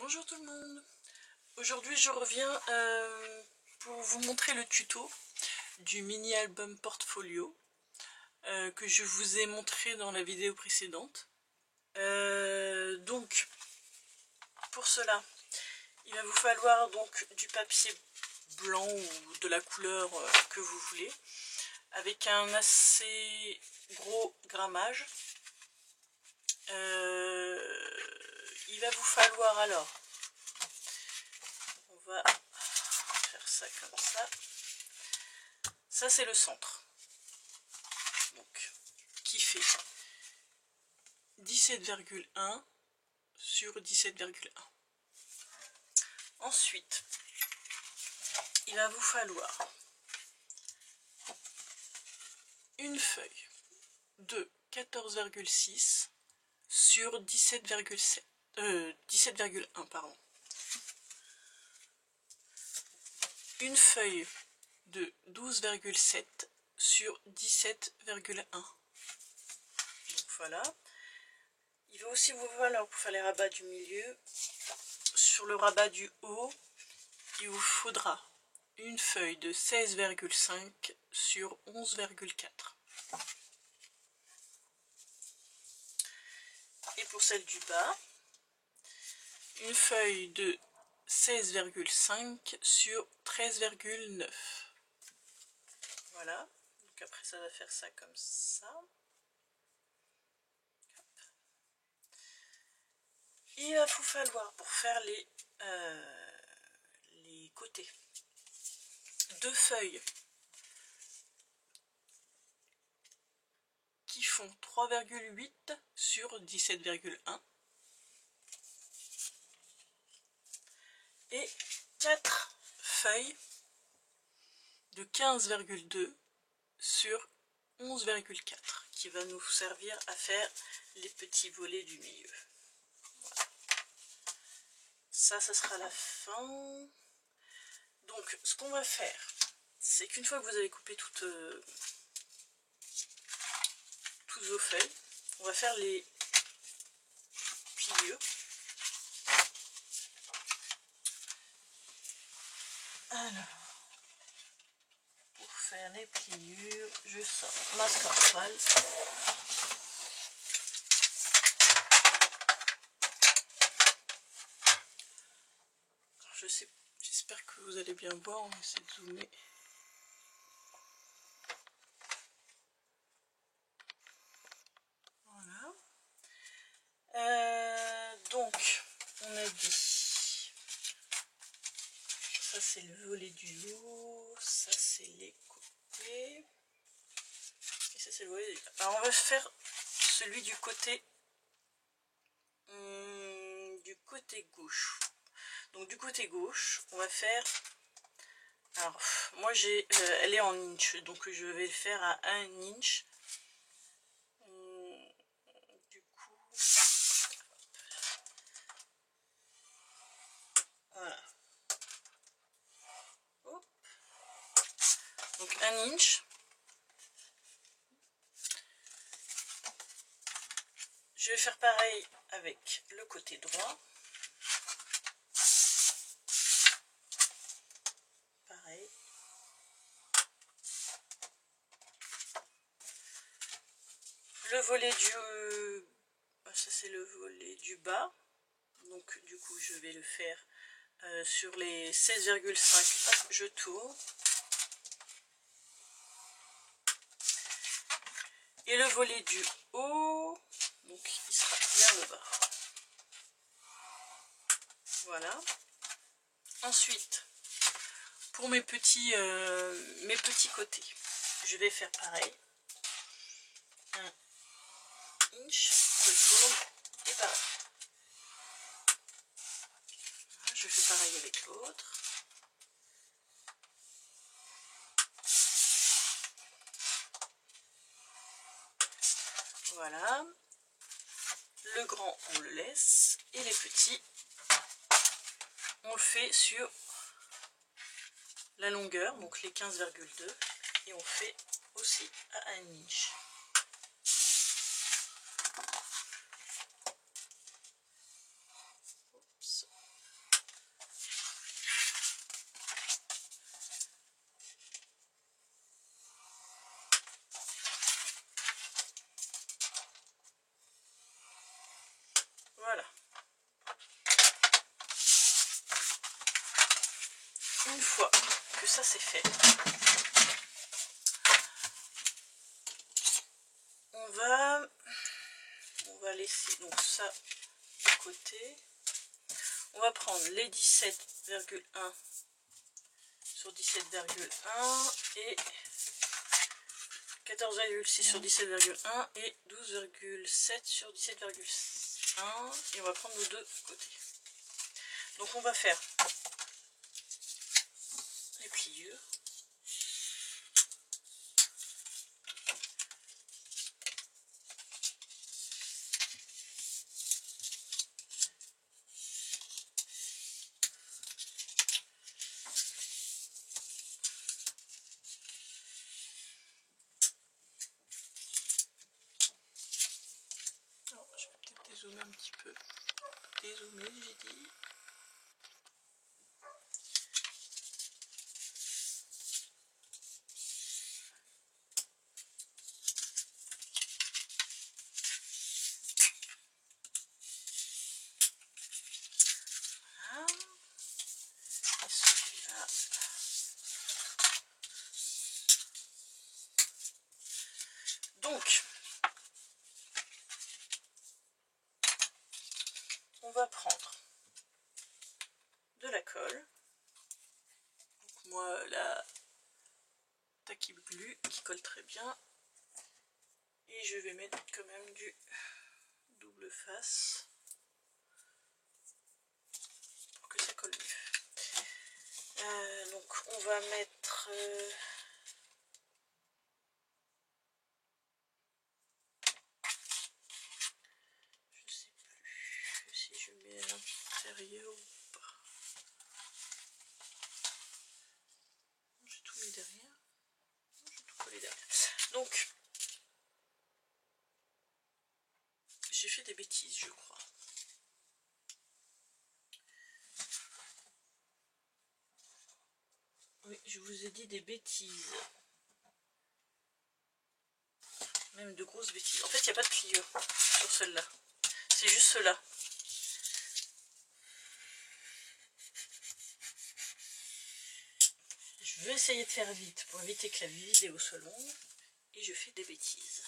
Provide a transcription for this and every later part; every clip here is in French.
Bonjour tout le monde. Aujourd'hui je reviens pour vous montrer le tuto du mini album portfolio que je vous ai montré dans la vidéo précédente. Donc pour cela il va vous falloir donc du papier blanc ou de la couleur que vous voulez, avec un assez gros grammage. Il va vous falloir alors, on va faire ça comme ça. Ça c'est le centre, donc qui fait 17,1 sur 17,1. Ensuite, il va vous falloir une feuille de 14,6 sur 17,7, 17,1 pardon. Une feuille de 12,7 sur 17,1. Donc voilà. Il va aussi vous falloir, pour faire les rabats du milieu, sur le rabat du haut, il vous faudra une feuille de 16,5 sur 11,4. Et pour celle du bas, une feuille de 16,5 sur 13,9. Voilà. Donc après ça va faire ça comme ça. Il va vous falloir, pour faire les côtés, deux feuilles qui font 3,8 sur 17,1 et 4 feuilles de 15,2 sur 11,4 qui va nous servir à faire les petits volets du milieu. Voilà. Ça sera la fin. Donc ce qu'on va faire, c'est qu'une fois que vous avez coupé toutes vos feuilles, on va faire les pliures. Alors, pour faire les pliures, je sors ma scarpale. J'espère que vous allez bien voir, on va essayer de zoomer. Voilà. Donc, on a dit, ça c'est le volet du haut, ça c'est les côtés, et ça c'est le volet du bas. Alors on va faire celui du côté gauche. Donc du côté gauche, on va faire, alors moi j'ai, elle est en inch, donc je vais le faire à 1 inch. Du coup, voilà. Hop. Donc 1 inch. Je vais faire pareil avec le côté droit. Pareil. Le volet du... ça c'est le volet du bas. Donc du coup je vais le faire sur les 16,5. Hop, je tourne. Et le volet du haut, donc il sera vers le bas. Voilà. Ensuite, pour mes petits côtés, je vais faire pareil. 1 inch, je tourne et pareil. Voilà, je fais pareil avec l'autre. Voilà. Le grand, on le laisse. Et les petits, on le fait sur la longueur, donc les 15,2. Et on fait aussi à 1 inch. Oups. une fois que ça c'est fait, on va laisser donc ça de côté. On va prendre les 17,1 sur 17,1 et 14,6 sur 17,1 et 12,7 sur 17,1 et on va prendre nos deux côtés. Donc on va faire les pliures. Alors, je vais peut-être dézoomer un petit peu. Dézoomer, j'ai dit. Voilà. Et celui-là. Donc, on va prendre de la colle. Donc moi, la Tacky Glue qui colle très bien. Et je vais mettre quand même du double face pour que ça colle mieux. Donc on va mettre... je sais plus si je mets à l'intérieur ou pas. J'ai tout mis derrière. J'ai tout collé derrière. Donc, j'ai fait des bêtises, je crois. Oui, je vous ai dit des bêtises. Même de grosses bêtises. En fait, il n'y a pas de pliure sur celle-là. C'est juste cela. Je vais essayer de faire vite pour éviter que la vidéo soit longue. Et je fais des bêtises.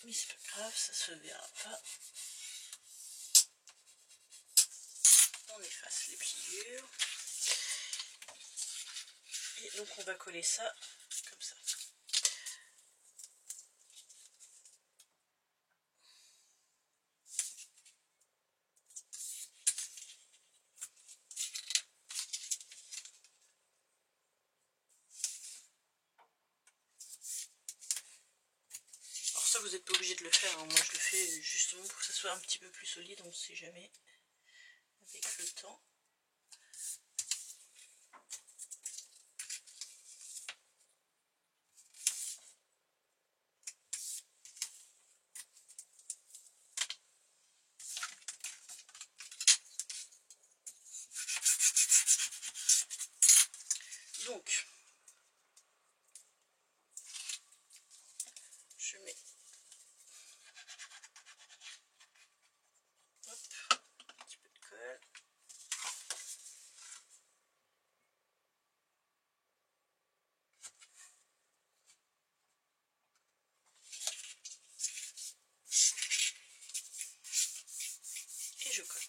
Mais c'est pas grave, ça se verra pas. On efface les pliures. Et donc on va coller ça comme ça. Alors ça vous n'êtes pas obligé de le faire, hein. Moi je le fais justement pour que ça soit un petit peu plus solide, on ne sait jamais avec le temps. Donc, je mets hop, un petit peu de colle. Et je colle.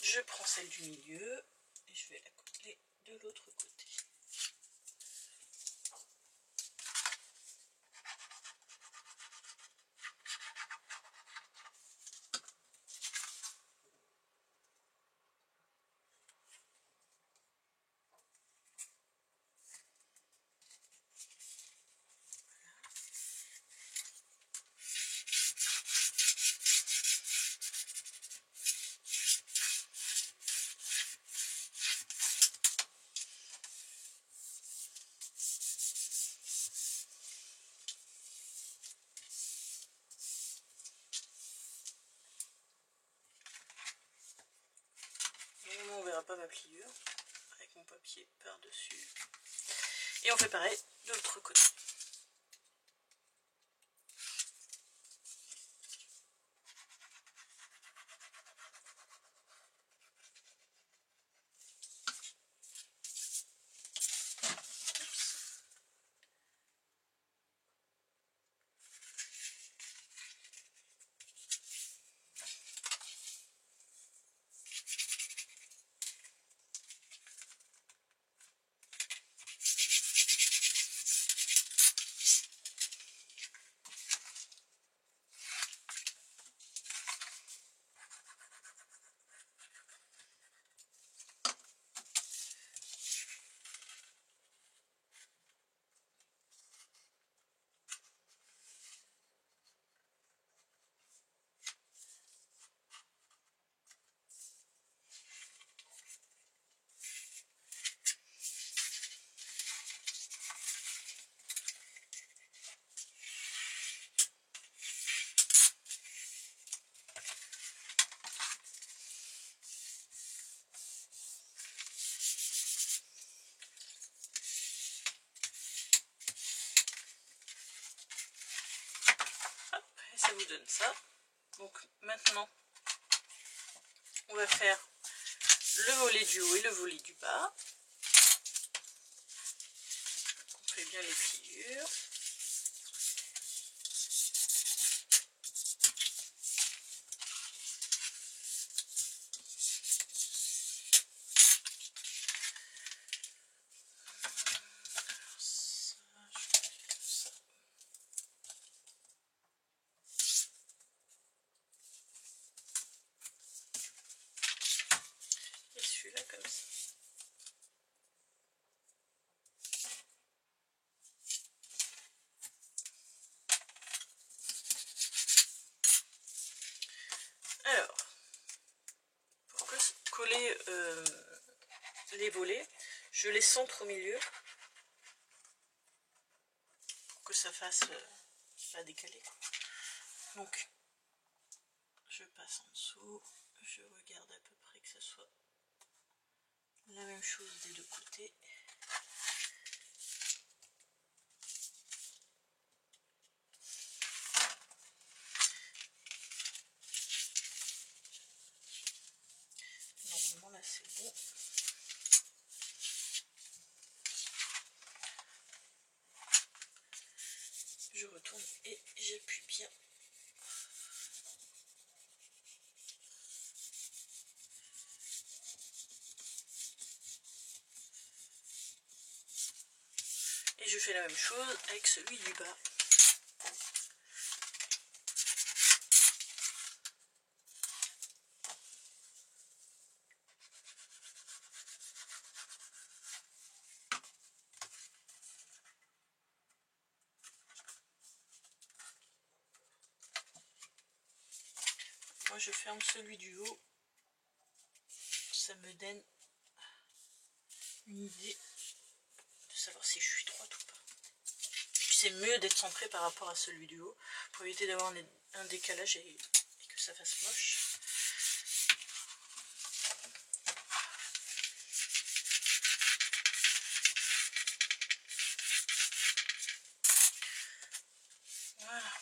Je prends celle du milieu et je vais la coller de l'autre côté. pas ma pliure, avec mon papier par-dessus. Et on fait pareil de l'autre côté. Et ça vous donne ça. Donc maintenant, on va faire le volet du haut et le volet du bas. On fait bien les pliures. Celui-là comme ça. Alors, pour coller les volets, je les centre au milieu pour que ça fasse pas décaler. Donc, je passe en dessous, je regarde à peu près que ça soit la même chose des deux côtés. Normalement là c'est bon. Je retourne et j'appuie bien. Et je fais la même chose avec celui du bas. Moi je ferme celui du haut. Ça me donne une idée de savoir si je suis droite ou pas. C'est mieux d'être centré par rapport à celui du haut pour éviter d'avoir un décalage et que ça fasse moche. Voilà.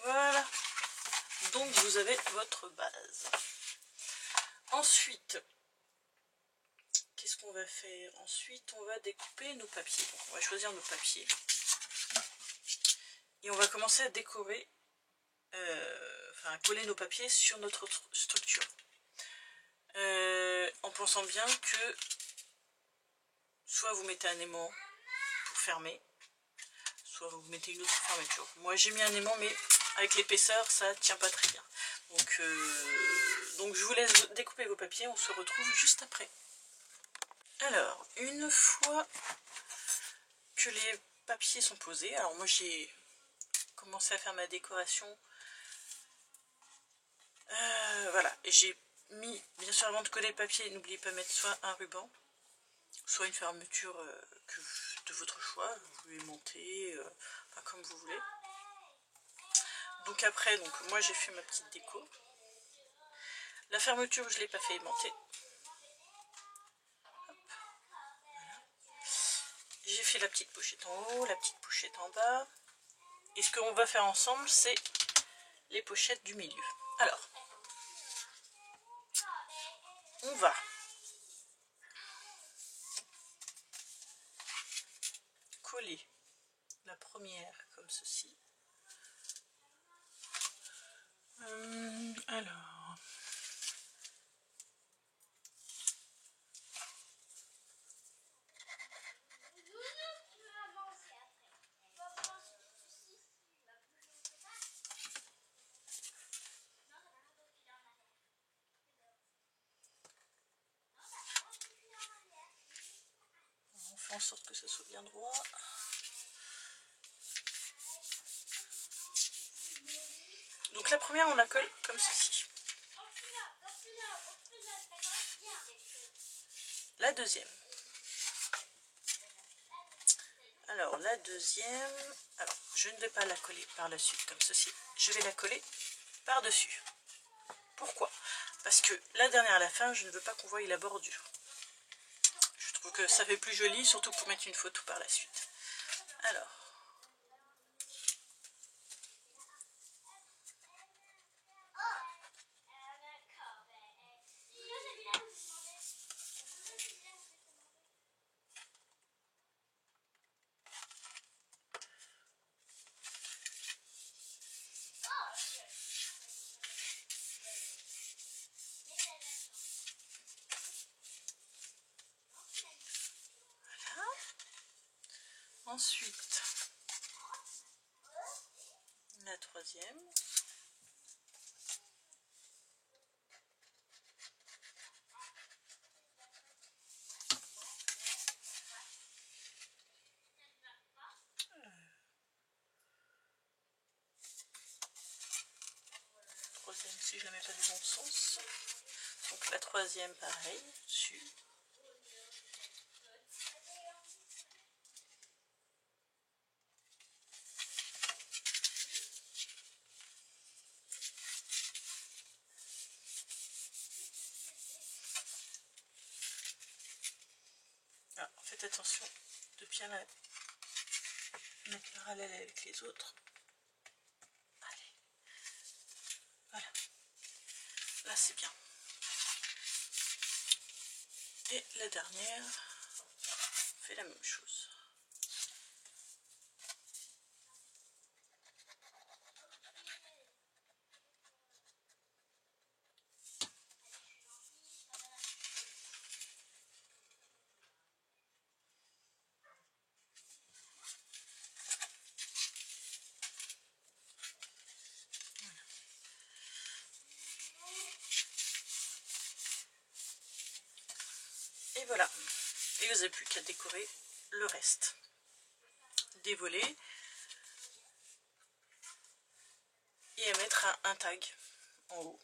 Voilà. Donc vous avez votre base. Ensuite, qu'est-ce qu'on va faire? Ensuite, on va découper nos papiers. Donc, on va choisir nos papiers. Et on va commencer à décorer, enfin à coller nos papiers sur notre structure. En pensant bien que soit vous mettez un aimant pour fermer, soit vous mettez une autre fermeture. Moi j'ai mis un aimant, mais avec l'épaisseur ça tient pas très bien. Donc je vous laisse découper vos papiers, on se retrouve juste après. Alors, une fois que les papiers sont posés, alors moi j'ai commencé à faire ma décoration. Voilà, et j'ai mis, bien sûr avant de coller le papier, n'oubliez pas de mettre soit un ruban, soit une fermeture de votre choix, vous pouvez monter, enfin, comme vous voulez. Donc après, moi j'ai fait ma petite déco. La fermeture, je ne l'ai pas fait aimanter. J'ai fait la petite pochette en haut, la petite pochette en bas. Et ce qu'on va faire ensemble, c'est les pochettes du milieu. Alors, on va coller la première comme ceci. Alors... on fait en sorte que ça soit bien droit. Donc la première, on la colle comme ceci. La deuxième. Alors la deuxième, alors je ne vais pas la coller par la suite comme ceci, je vais la coller par-dessus. Pourquoi? Parce que la dernière à la fin, je ne veux pas qu'on voie la bordure. Je trouve que ça fait plus joli, surtout pour mettre une photo par la suite. Alors, voilà. Ensuite, la troisième. Troisième, si je la mets pas du bon sens. Donc la troisième, pareil, dessus. Ah, faites attention de bien la mettre parallèle avec les autres. Allez, voilà. Là c'est bien. Et la dernière fait la même chose. Et voilà. Et vous n'avez plus qu'à décorer le reste. Des volets. Et à mettre un tag en haut.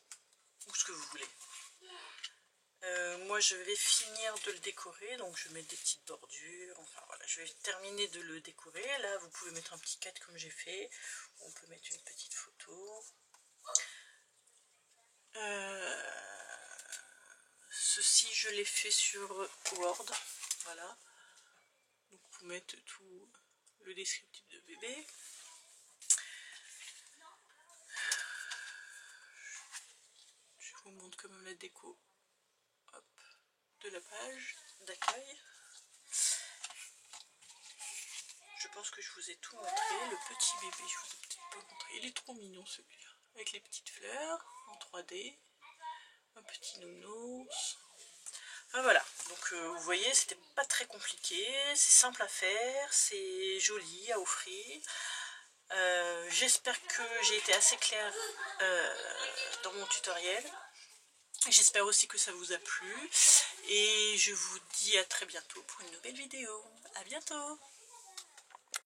Ou ce que vous voulez. Moi je vais finir de le décorer, donc je vais mettre des petites bordures, enfin voilà, je vais terminer de le décorer. Là vous pouvez mettre un petit cadre comme j'ai fait, on peut mettre une petite photo. Ceci je l'ai fait sur Word, voilà, donc vous mettez tout le descriptif de bébé. Je vous montre comment la déco, hop, de la page d'accueil. Je pense que je vous ai tout montré. Le petit bébé, je vous ai peut-être pas montré. Il est trop mignon celui-là. Avec les petites fleurs en 3D. Un petit nounours. Enfin voilà. Donc vous voyez, c'était pas très compliqué. C'est simple à faire. C'est joli à offrir. J'espère que j'ai été assez claire dans mon tutoriel. J'espère aussi que ça vous a plu. Et je vous dis à très bientôt pour une nouvelle vidéo. À bientôt!